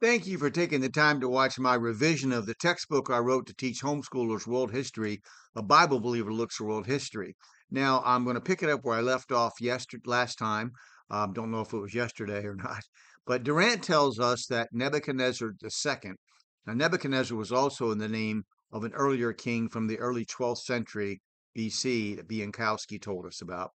Thank you for taking the time to watch my revision of the textbook I wrote to teach homeschoolers world history. A Bible Believer Looks at World History. Now, I'm going to pick it up where I left off last time. Don't know if it was yesterday or not. But Durant tells us that Nebuchadnezzar II, now Nebuchadnezzar was also in the name of an earlier king from the early 12th century BC that Biankowski told us about,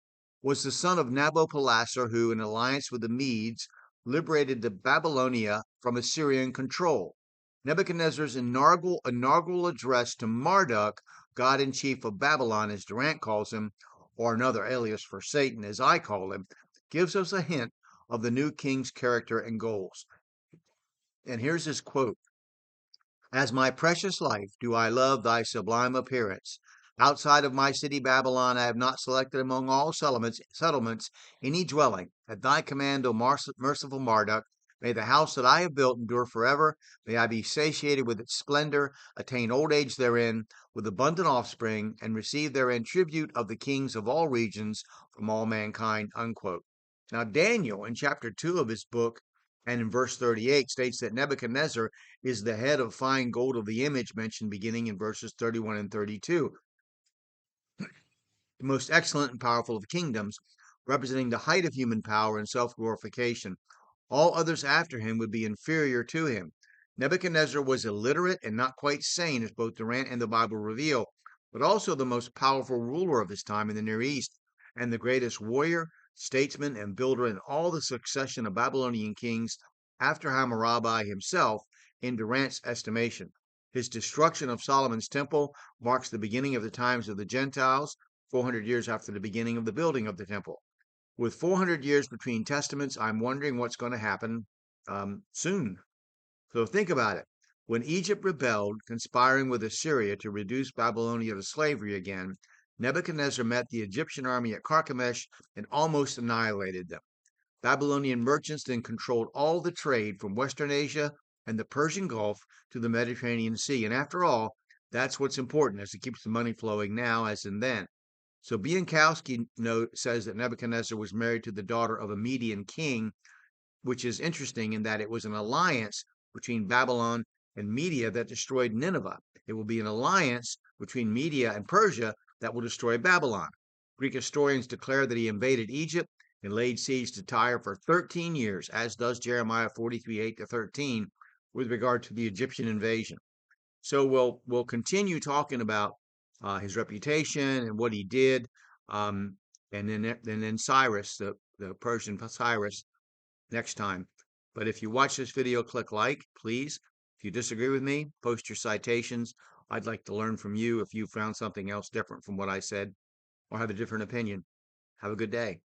was the son of Nabopolassar, who, in alliance with the Medes, liberated the Babylonia from Assyrian control. Nebuchadnezzar's inaugural address to Marduk, God in chief of Babylon, as Durant calls him, or another alias for Satan, as I call him, gives us a hint of the new king's character and goals. And here's his quote: As my precious life do I love thy sublime appearance. Outside of my city Babylon, I have not selected among all settlements any dwelling. At thy command, O merciful Marduk, may the house that I have built endure forever. May I be satiated with its splendor, attain old age therein, with abundant offspring, and receive therein tribute of the kings of all regions from all mankind. Unquote. Now, Daniel, in chapter 2 of his book, and in verse 38, states that Nebuchadnezzar is the head of fine gold of the image mentioned beginning in verses 31 and 32, the most excellent and powerful of kingdoms, representing the height of human power and self glorification. All others after him would be inferior to him. Nebuchadnezzar was illiterate and not quite sane, as both Durant and the Bible reveal, but also the most powerful ruler of his time in the Near East, and the greatest warrior, statesman, and builder in all the succession of Babylonian kings after Hammurabi himself, in Durant's estimation. His destruction of Solomon's temple marks the beginning of the times of the Gentiles, 400 years after the beginning of the building of the temple. With 400 years between testaments, I'm wondering what's going to happen soon. So think about it. When Egypt rebelled, conspiring with Assyria to reduce Babylonia to slavery again, Nebuchadnezzar met the Egyptian army at Carchemish and almost annihilated them. Babylonian merchants then controlled all the trade from Western Asia and the Persian Gulf to the Mediterranean Sea. And after all, that's what's important, as it keeps the money flowing now as in then. So Biankowski says that Nebuchadnezzar was married to the daughter of a Median king, which is interesting in that it was an alliance between Babylon and Media that destroyed Nineveh. It will be an alliance between Media and Persia that will destroy Babylon. Greek historians declare that he invaded Egypt and laid siege to Tyre for 13 years, as does Jeremiah 43:8-13, with regard to the Egyptian invasion. So we'll continue talking about his reputation and what he did, and then Cyrus, the Persian Cyrus, next time. But if you watch this video, click like, please. If you disagree with me, post your citations. I'd like to learn from you if you found something else different from what I said or have a different opinion. Have a good day.